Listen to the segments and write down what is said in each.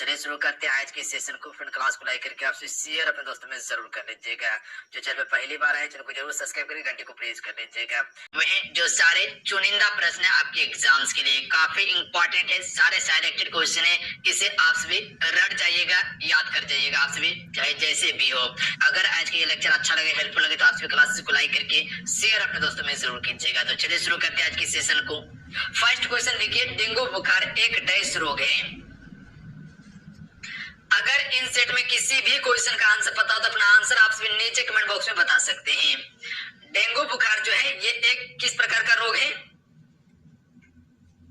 चलिए शुरू करते हैं आज के सेशन को। फ्रेंड क्लास को लाइक करके आपसे शेयर अपने दोस्तों में जरूर कर लीजिएगा। जो चैनल पे पहली बार आए चैनल को जरूर सब्सक्राइब करके घंटे को प्रेस कर लीजिएगा। वहीं जो सारे चुनिंदा प्रश्न है आपके एग्जाम्स के लिए काफी इंपॉर्टेंट है, सारे सिलेक्टेड क्वेश्चन है, इसे आप सभी रट जाइएगा, याद कर जाइएगा आप सभी, चाहे जैसे भी हो। अगर आज का ये लेक्चर अच्छा लगे, हेल्पफुल लगे तो आप सभी क्लासेस को लाइक करके शेयर अपने दोस्तों में जरूर कीजिएगा। तो चलिए शुरू करते हैं आज के सेशन को। फर्स्ट क्वेश्चन देखिए, डेंगू बुखार एक डैश रोग है। अगर इन सेट में किसी भी क्वेश्चन का आंसर पता हो तो अपना आंसर आप सभी नीचे कमेंट बॉक्स में बता सकते हैं। डेंगू बुखार जो है ये एक किस प्रकार का रोग है?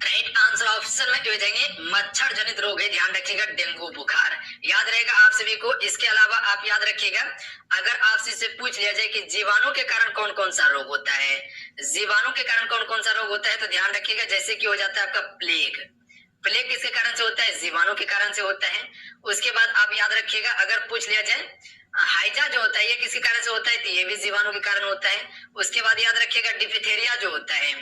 राइट आंसर ऑप्शन में हो जाएंगे मच्छर जनित रोग है। ध्यान रखिएगा डेंगू बुखार याद रहेगा आप सभी को। इसके अलावा आप याद रखिएगा, अगर आपसे से पूछ लिया जाए कि जीवाणु के कारण कौन कौन सा रोग होता है, जीवाणु के कारण कौन कौन सा रोग होता है, तो ध्यान रखिएगा जैसे कि हो जाता है आपका प्लेग। प्लेग किसके कारण से होता है? जीवाणु के कारण से होता है। उसके बाद आप याद रखिएगा, अगर पूछ लिया जाए हाइजा जो होता है ये किसके कारण से होता है, तो ये भी जीवाणु के कारण होता है। उसके बाद याद रखिएगा डिफथेरिया जो होता है,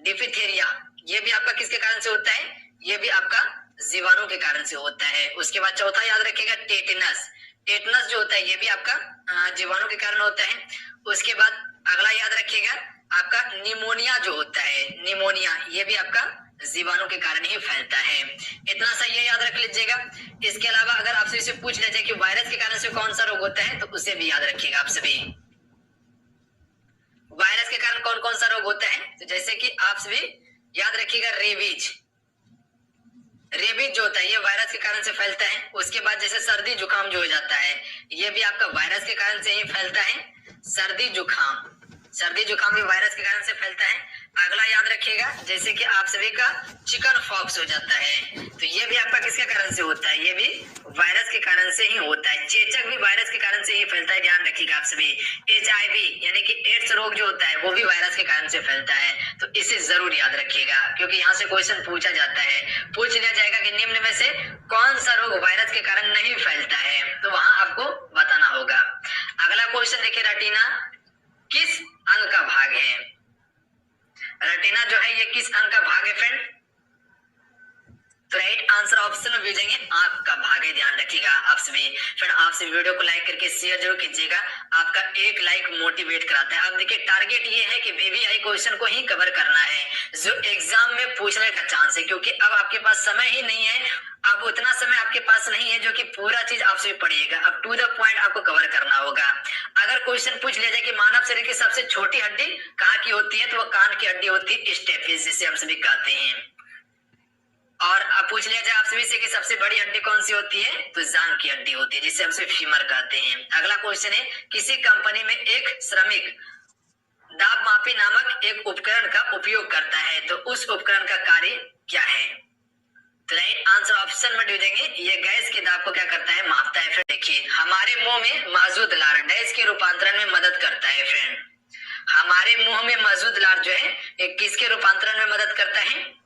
डिफथेरिया ये भी आपका किसके कारण से होता है? ये भी आपका जीवाणु के कारण से होता है। उसके बाद चौथा याद रखिएगा टेटनस, टेटनस जो होता है ये भी आपका जीवाणु के कारण होता है। उसके बाद अगला याद रखिएगा आपका निमोनिया जो होता है, निमोनिया ये भी आपका जीवाणु के कारण ही फैलता है। इतना सा ये याद रख लीजिएगा। इसके अलावा अगर आपसे इसे पूछ लिया जाए कि वायरस के कारण से कौन सा रोग होता है, तो उसे भी याद रखिएगा आप सभी। वायरस के कारण कौन कौन सा रोग होता है, तो जैसे कि आप सभी याद रखिएगा रेबीज, रेबीज जो होता है ये वायरस के कारण से फैलता है। उसके बाद जैसे सर्दी जुकाम जो हो जाता है ये भी आपका वायरस के कारण से ही फैलता है। सर्दी जुकाम, सर्दी जुकाम भी वायरस के कारण से फैलता है। अगला याद रखिएगा जैसे कि आप सभी का चिकन फॉक्स हो जाता है, तो ये भी आपका किसके कारण से होता है? ये भी वायरस के कारण से ही होता है। चेचक भी वायरस के कारण से ही फैलता है, ध्यान रखिएगा आप सभी। HIV यानी कि एड्स रोग जो होता है वो भी वायरस के कारण से फैलता है, तो इसे जरूर याद रखिएगा क्योंकि यहाँ से क्वेश्चन पूछा जाता है। पूछ लिया जाएगा कि निम्न में से कौन सा रोग वायरस के कारण नहीं फैलता है, तो वहां आपको बताना होगा। अगला क्वेश्चन देखिए, रेटिना किस अंग का भाग है? रेटिना जो है ये किस अंग का भाग है फ्रेंड? तो राइट आंसर ऑप्शन में भेजेंगे आंख का भाग है। ध्यान रखिएगा आप सभी। फ्रेंड आप सभी वीडियो को लाइक करके शेयर जरूर कीजिएगा, आपका एक लाइक मोटिवेट कराता है। अब देखिए टारगेट ये है कि VVI क्वेश्चन को ही कवर करना है जो एग्जाम में पूछने का चांस है, क्योंकि अब आपके पास समय ही नहीं है। अब उतना समय आपके पास नहीं है जो कि पूरा चीज आपसे पढ़िएगा। अब टू द पॉइंट आपको कवर करना होगा। अगर क्वेश्चन पूछ लिया जाए कि मानव शरीर की सबसे छोटी हड्डी कहाँ की होती है, तो वो कान की हड्डी होती है, स्टेपिस जिसे हम सभी कहते हैं। और अब पूछ लिया जाए आप सभी से कि सबसे बड़ी हड्डी कौन सी होती है, तो जांघ की हड्डी होती है जिसे हम सभी फीमर कहते हैं। अगला क्वेश्चन है, किसी कंपनी में एक श्रमिक दाब मापी नामक एक उपकरण का उपयोग करता है, तो उस उपकरण का कार्य क्या है? तो राइट आंसर ऑप्शन में देंगे ये गैस के दाब को क्या करता है? मापता है। फ्रेंड देखिए हमारे मुंह में मौजूद लार गैस के रूपांतरण में मदद करता है। फ्रेंड हमारे मुंह में मौजूद लार जो है ये किसके रूपांतरण में मदद करता है?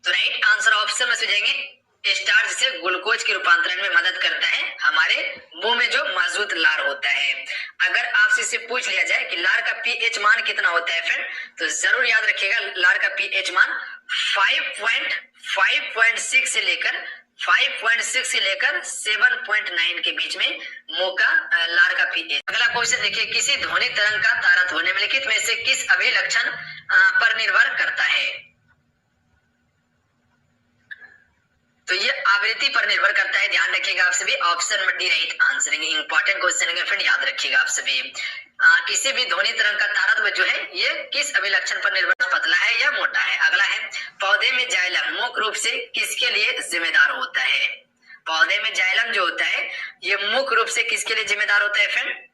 तो राइट आंसर ऑप्शन में जाएंगे स्टार्च से ग्लूकोज के रूपांतरण में मदद करता है हमारे मुंह में जो मौजूद लार होता है। अगर आपसे इसे पूछ लिया जाए कि लार का pH मान कितना होता है फ्रेंड, तो जरूर याद रखिएगा लार का pH मान 5.6 से लेकर 7.9 के बीच में मुंह का लार का pH। अगला क्वेश्चन देखिए, किसी ध्वनि तरंग का तारत होने निम्नलिखित में से किस अभिलक्षण पर निर्भर करता है? तो ये आवृत्ति पर निर्भर करता है। ध्यान रखिएगा आप सभी। ऑप्शन में डी राइट आंसर है। इंपॉर्टेंट क्वेश्चन है फ्रेंड, याद रखिएगा आप सभी। किसी भी ध्वनि तरंग का तारतम्य जो है ये किस अभिलक्षण पर निर्भर, पतला है या मोटा है? अगला है, पौधे में जाइलम मुख्य रूप से किसके लिए जिम्मेदार होता है? पौधे में जाइलम जो होता है ये मुख्य रूप से किसके लिए जिम्मेदार होता है फ्रेंड?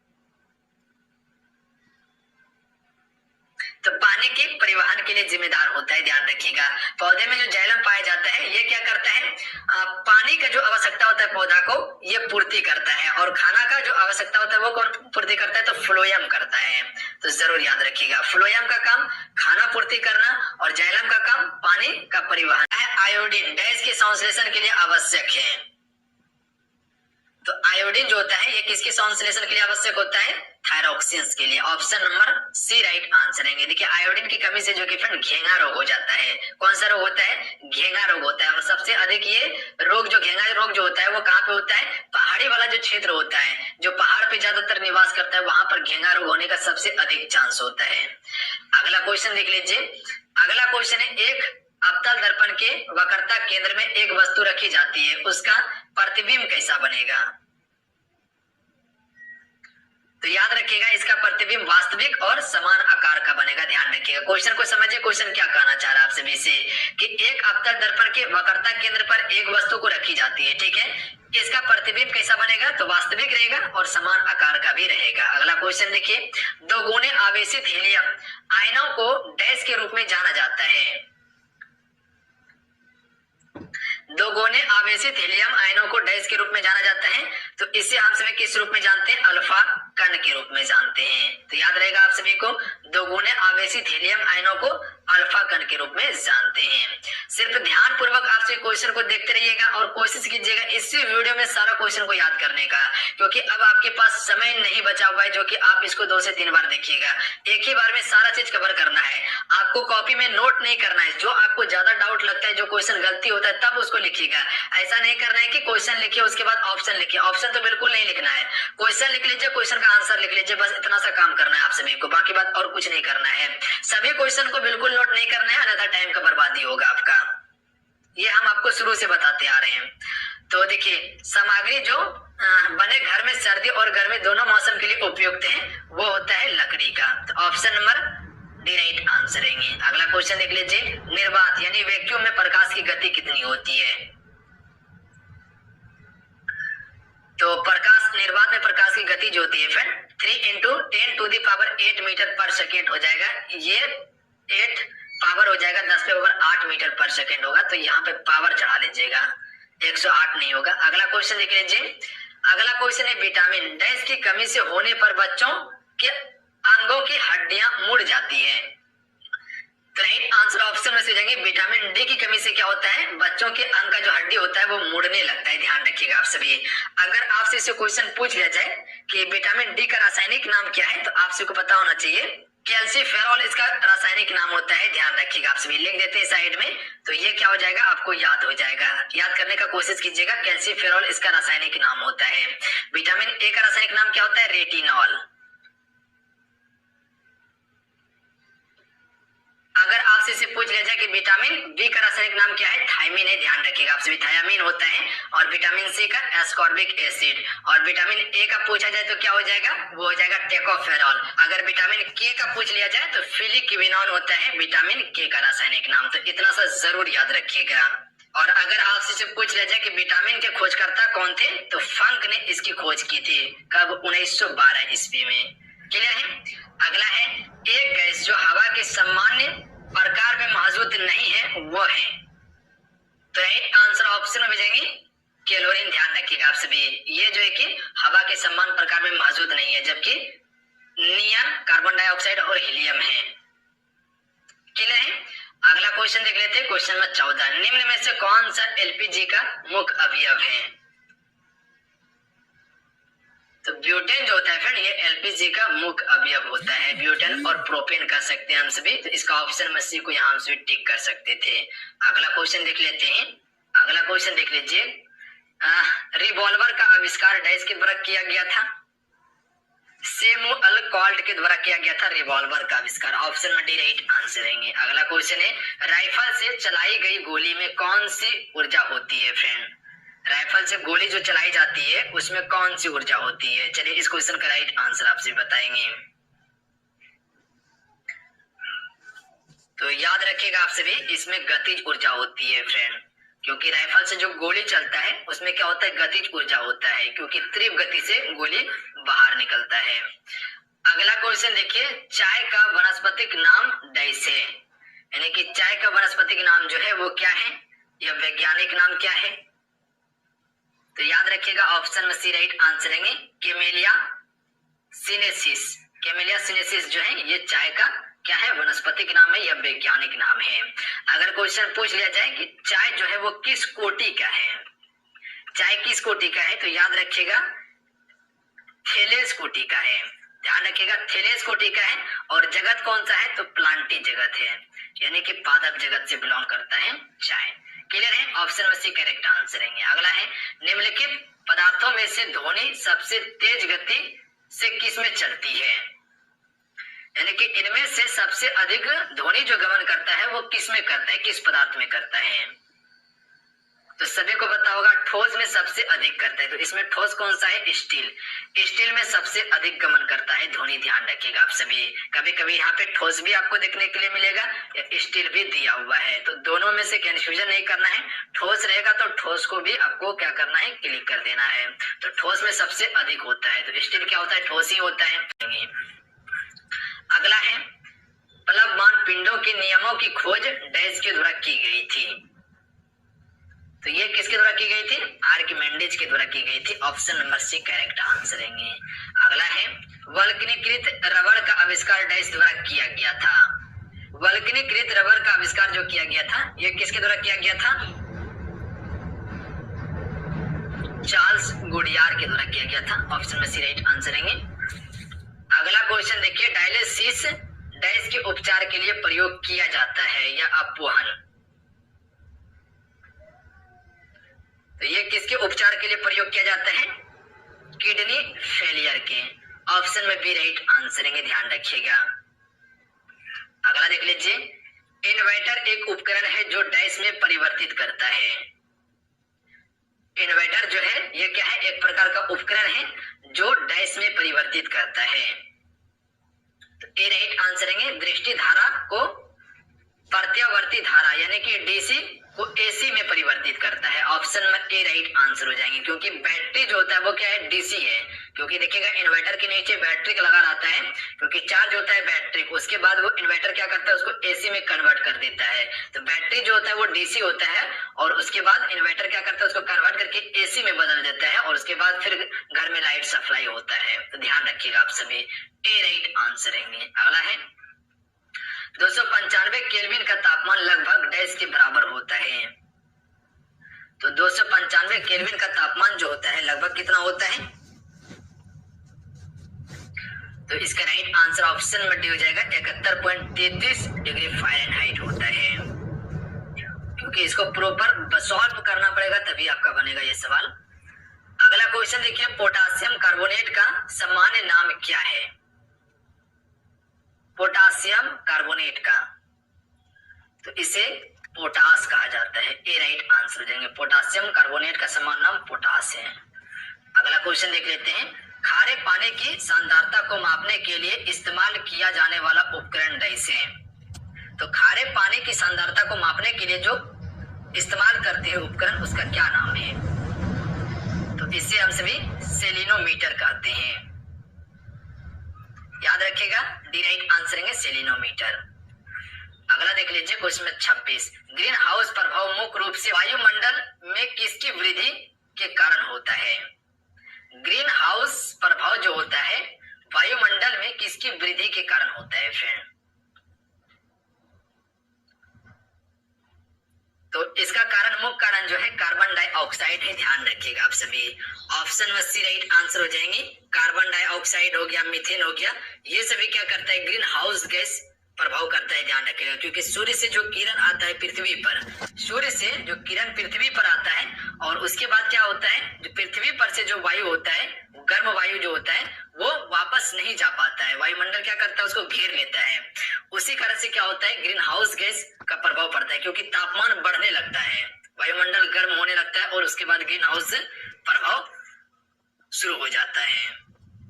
तो पानी के परिवहन के लिए जिम्मेदार होता है। ध्यान रखिएगा पौधे में जो जाइलम पाया जाता है ये क्या करता है? पानी का जो आवश्यकता होता है पौधा को ये पूर्ति करता है, और खाना का जो आवश्यकता होता है वो कौन पूर्ति करता है? तो फ्लोएम करता है। तो जरूर याद रखिएगा फ्लोएम का काम खाना पूर्ति करना और जाइलम का काम पानी का परिवहन है। आयोडीन डैश के संश्लेषण के लिए आवश्यक है, तो आयोडीन जो होता है ये किसके संश्लेषण के लिए आवश्यक होता है? थायरॉक्सिन्स के लिए। Option number C right answer है। देखिए आयोडीन की कमी से जो कि फ्रेंड घेंगा रोग हो जाता है। कौन सा रोग होता है? घेंगा रोग होता है। और सबसे अधिक ये रोग जो घेंगा रोग जो होता है वो कहाँ पे होता है? पहाड़ी वाला जो क्षेत्र होता है, जो पहाड़ पे ज्यादातर निवास करता है, वहां पर घेंगा रोग होने का सबसे अधिक चांस होता है। अगला क्वेश्चन देख लीजिए। अगला क्वेश्चन है, एक अवतल दर्पण के वक्रता केंद्र में एक वस्तु रखी जाती है, उसका प्रतिबिंब कैसा बनेगा? तो याद रखिएगा इसका प्रतिबिंब वास्तविक और समान आकार का बनेगा। ध्यान रखिएगा, क्वेश्चन को समझिए। क्वेश्चन क्या कहना चाह रहा है आप सभी से कि एक अवतल दर्पण के वक्रता केंद्र पर एक वस्तु को रखी जाती है, ठीक है, इसका प्रतिबिंब कैसा बनेगा? तो वास्तविक रहेगा और समान आकार का भी रहेगा। अगला क्वेश्चन देखिए, दो गुने आवेशित हीलियम आयनों को डैश के रूप में जाना जाता है। दो गोने आवेशित हीलियम आयनों को डैश के रूप में जाना जाता है, तो इसे हम सभी किस रूप में जानते हैं? अल्फा कण के रूप में जानते हैं। तो याद रहेगा आप सभी को, दो गुने आवेशित हीलियम आयनों को अल्फा कण के रूप में जानते हैं। सिर्फ ध्यान पूर्वक आप सभी क्वेश्चन को देखते रहिएगा और कोशिश कीजिएगा इसी वीडियो में सारा क्वेश्चन को याद करने का, क्योंकि अब आपके पास समय नहीं बचा हुआ है जो कि आप इसको 2 से 3 बार देखिएगा। एक ही बार में सारा चीज कवर करना है। आपको कॉपी में नोट नहीं करना है। जो आपको ज्यादा डाउट लगता है, जो क्वेश्चन गलती होता है, तब उसको लिखिएगा। ऐसा नहीं करना है कि क्वेश्चन लिखिए उसके बाद ऑप्शन लिखिए। ऑप्शन तो बिल्कुल नहीं लिखना है। क्वेश्चन लिख लीजिए, क्वेश्चन का आंसर लिख लीजिए, बस इतना सा काम करना है आप सभी को। बाकी बात और कुछ नहीं करना है। सभी क्वेश्चन को बिल्कुल नोट नहीं करना है, अन्यथा टाइम का बर्बादी होगा आपका। ये हम आपको शुरू से बताते आ रहे हैं। तो देखिए, सामग्री जो बने घर में सर्दी और गर्मी दोनों मौसम के लिए उपयुक्त है, वो होता है लकड़ी का। तो option number D right answer है। अगला क्वेश्चन देख लीजिए, निर्वात यानी वैक्यूम में प्रकाश की गति कितनी होती है? तो प्रकाश निर्वात में प्रकाश की गति जो होती है फ्रेंड 3 × 10⁸ मीटर पर सेकेंड हो जाएगा। ये 8 पावर हो जाएगा 10⁸ मीटर पर सेकेंड होगा। तो यहाँ पे पावर चढ़ा लीजिएगा, 108 नहीं होगा। अगला क्वेश्चन देख लीजिए। अगला क्वेश्चन है, विटामिन डैश की कमी से होने पर बच्चों के अंगों की हड्डियां मुड़ जाती है। तो राइट आंसर ऑप्शन में से जाएंगे, विटामिन डी की कमी से क्या होता है? बच्चों के अंग का जो हड्डी होता है वो मुड़ने लगता है। ध्यान रखिएगा आप सभी। अगर आपसे इसे क्वेश्चन पूछ लिया जाए कि विटामिन डी का रासायनिक नाम क्या है, तो आप सबको पता होना चाहिए कैल्सीफेरॉल इसका रासायनिक नाम होता है। ध्यान रखिएगा आप सभी, लिख देते हैं साइड में, तो ये क्या हो जाएगा? आपको याद हो जाएगा। याद करने का कोशिश कीजिएगा, कैल्सीफेरॉल इसका रासायनिक नाम होता है। विटामिन ए का रासायनिक नाम क्या होता है? रेटिनॉल। अगर आपसे इसे पूछ लिया जाए कि विटामिन बी का रासायनिक नाम क्या है? थायमिन है। ध्यान रखिएगा आप सभी, थायमिन होता है। और विटामिन सी का एस्कॉर्बिक एसिड। और विटामिन ए का पूछा जाए तो क्या हो जाएगा? वो हो जाएगा टेकोफेरॉल। अगर विटामिन के का पूछ लिया जाए तो फिलिक्विनोन होता है विटामिन के का रासायनिक नाम। तो इतना सा जरूर याद रखिएगा। और अगर आपसे से पूछ लिया जाए कि विटामिन के खोजकर्ता कौन थे, तो फंक ने इसकी खोज की थी। कब? 1912 ईस्वी में। क्लियर है? अगला है, एक गैस जो हवा के सामान्य प्रकार में मौजूद नहीं है वो है। तो राइट आंसर ऑप्शन में भेजेंगे क्लोरीन। ध्यान रखिएगा आप सभी, ये जो है कि हवा के समान प्रकार में मौजूद नहीं है, जबकि नियन, कार्बन डाइऑक्साइड और हीलियम है। क्लियर है? अगला क्वेश्चन देख लेते हैं, क्वेश्चन नंबर 14। निम्न में से कौन सा एलपीजी का मुख्य अवयव है? तो ब्यूटेन जो होता है फ्रेंड, ये एलपीजी का मुख्य अवयव होता है। ब्यूटेन और प्रोपेन कर सकते हैं हम सभी। तो इसका ऑप्शन में सी को यहाँ हम सभी टिक कर सकते थे। अगला क्वेश्चन देख लेते हैं। अगला क्वेश्चन देख लीजिए, रिवॉल्वर का आविष्कार डैश के द्वारा किया गया था? सैमुअल कॉल्ट के द्वारा किया गया था रिवॉल्वर का आविष्कार। ऑप्शन में डी राइट आंसर रहेंगे। अगला क्वेश्चन है, राइफल से चलाई गई गोली में कौन सी ऊर्जा होती है फ्रेंड? राइफल से गोली जो चलाई जाती है उसमें कौन सी ऊर्जा होती है? चलिए इस क्वेश्चन का राइट आंसर आपसे बताएंगे। तो याद रखिएगा आप सभी, इसमें गतिज ऊर्जा होती है फ्रेंड, क्योंकि राइफल से जो गोली चलता है उसमें क्या होता है? गतिज ऊर्जा होता है, क्योंकि तीव्र गति से गोली बाहर निकलता है। अगला क्वेश्चन देखिए, चाय का वनस्पतिक नाम डैश है, यानी कि चाय का वनस्पतिक नाम जो है वो क्या है? यह वैज्ञानिक नाम क्या है? तो याद रखिएगा ऑप्शन में सी राइट आंसर है, कैमेलिया सिनेसिस। कैमेलिया सिनेसिस जो है ये चाय का क्या है? वनस्पतिक नाम है, यह वैज्ञानिक नाम है। अगर क्वेश्चन पूछ लिया जाए कि चाय जो है वो किस कोटि का है, चाय किस कोटि का है? तो याद रखिएगा थैलेस कोटि का है। ध्यान रखिएगा थैलेस कोटि का है। और जगत कौन सा है? तो प्लांटी जगत है, यानी कि पादप जगत से बिलोंग करता है चाय। क्लियर है? ऑप्शन में सी करेक्ट आंसर है। अगला है निम्नलिखित पदार्थों में से ध्वनि सबसे तेज गति से किस में चलती है? यानी कि इनमें से सबसे अधिक ध्वनि जो गमन करता है वो किस में करता है, किस पदार्थ में करता है? तो सभी को पता होगा ठोस में सबसे अधिक करता है। तो इसमें ठोस कौन सा है? स्टील। स्टील में सबसे अधिक गमन करता है ध्वनि। ध्यान रखिएगा आप सभी। कभी कभी यहाँ पे ठोस भी आपको देखने के लिए मिलेगा या स्टील भी दिया हुआ है, तो दोनों में से कंफ्यूजन नहीं करना है। ठोस रहेगा तो ठोस को भी आपको क्या करना है? क्लिक कर देना है। तो ठोस में सबसे अधिक होता है, तो स्टील क्या होता है? ठोस ही होता है। अगला है प्लवमान पिंडों के नियमों की खोज डैश के द्वारा की गई थी। तो ये किसके द्वारा की गई थी? आर्किमेडीज के द्वारा की गई थी। Option number C correct answer है। अगला है वल्कनीकृत रबड़ का आविष्कार डैश द्वारा किया गया था। वल्कनीकृत रबड़ का आविष्कार जो किया गया था ये किसके द्वारा किया गया था? चार्ल्स गुडियार के द्वारा किया गया था। ऑप्शन में सी राइट आंसर है। अगला क्वेश्चन देखिए डायलिसिस डैश के उपचार के लिए प्रयोग किया जाता है या अपवहन। तो ये किसके उपचार के लिए प्रयोग किया जाता है? किडनी फेलियर के। ऑप्शन में बी राइट आंसर है। ध्यान रखिएगा। अगला देख लीजिए इन्वर्टर एक उपकरण है जो डैश में परिवर्तित करता है। इन्वर्टर जो है ये क्या है? एक प्रकार का उपकरण है जो डैश में परिवर्तित करता है। तो ए राइट आंसर है। दृष्टि धारा को प्रत्यावर्ती धारा यानी कि डीसी को एसी में परिवर्तित करता है। ऑप्शन में ए राइट आंसर हो जाएंगे, क्योंकि बैटरी जो होता है वो क्या है? डीसी है। क्योंकि देखिएगा इन्वर्टर के नीचे बैटरी लगा रहता है, क्योंकि चार्ज होता है बैटरी को, उसके बाद वो इन्वर्टर क्या करता है? उसको एसी में कन्वर्ट कर देता है। तो बैटरी जो होता है वो डीसी होता है और उसके बाद इन्वर्टर क्या करता है? उसको कन्वर्ट करके एसी में बदल देता है और उसके बाद फिर घर में लाइट सप्लाई होता है। तो ध्यान रखिएगा आप सभी। ए राइट आंसर है। अगला है 295 केल्विन का तापमान लगभग डैश के बराबर होता है। तो 295 केल्विन का तापमान जो होता है लगभग कितना होता है? तो इसका राइट आंसर ऑप्शन में डी हो जाएगा 71.33 डिग्री फ़ारेनहाइट होता है। क्योंकि इसको प्रॉपर सॉल्व करना पड़ेगा तभी आपका बनेगा ये सवाल। अगला क्वेश्चन देखिए पोटासियम कार्बोनेट का सामान्य नाम क्या है? पोटासियम कार्बोनेट का तो इसे पोटास कहा जाता है। ए राइट आंसर हो जाएंगे। पोटासियम कार्बोनेट का सामान्य नाम पोटास है। अगला क्वेश्चन देख लेते हैं खारे पानी की सांद्रता को मापने के लिए इस्तेमाल किया जाने वाला उपकरण डैश है। तो खारे पानी की सांद्रता को मापने के लिए जो इस्तेमाल करते हैं उपकरण उसका क्या नाम है? तो इसे हम सभी सेलिनोमीटर कहते हैं। याद रखिएगा डी राइट आंसर है सेलिनोमीटर। अगला देख लीजिए क्वेश्चन 26 ग्रीन हाउस प्रभाव मुख्य रूप से वायुमंडल में किसकी वृद्धि के कारण होता है? ग्रीन हाउस प्रभाव जो होता है वायुमंडल में किसकी वृद्धि के कारण होता है फ्रेंड? तो इसका कारण मुख्य कारण जो है कार्बन डाइऑक्साइड है। ध्यान रखिएगा आप सभी। ऑप्शन में सी राइट आंसर हो जाएंगे। कार्बन डाइऑक्साइड हो गया, मीथेन हो गया, ये सभी क्या करता है? ग्रीन हाउस गैस प्रभाव करता है। ध्यान रखिएगा क्योंकि सूर्य से जो किरण आता है पृथ्वी पर, सूर्य से जो किरण पृथ्वी पर आता है और उसके बाद क्या होता है? जो पृथ्वी पर से जो वायु होता है, गर्म वायु जो होता है वो वापस नहीं जा पाता है। वायुमंडल क्या करता है? उसको घेर लेता है। उसी कारण से क्या होता है? ग्रीन हाउस गैस का प्रभाव पड़ता है, क्योंकि तापमान बढ़ने लगता है, वायुमंडल गर्म होने लगता है और उसके बाद ग्रीन हाउस प्रभाव शुरू हो जाता है।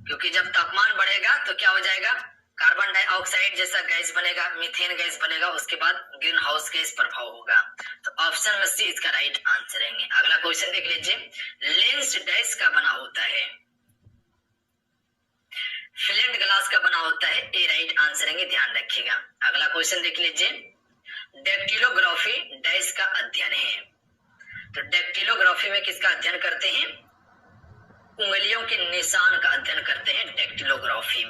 क्योंकि जब तापमान बढ़ेगा तो क्या हो जाएगा? कार्बन डाइऑक्साइड जैसा गैस बनेगा, मीथेन गैस बनेगा, उसके बाद ग्रीन हाउस गैस प्रभाव होगा। तो ऑप्शन में सी इसका राइट आंसर है। अगला क्वेश्चन देख लीजिए लेंस डैश का बना होता है? फ्लेट ग्लास का बना होता है। ए राइट आंसर है। ध्यान रखिएगा। अगला क्वेश्चन देख लीजिए डेक्टिलोग्राफी डैश का अध्ययन है। तो डेक्टिलोग्राफी में किसका अध्ययन करते हैं? उंगलियों के निशान का अध्ययन करते हैं डेक्टिलोग्राफी में।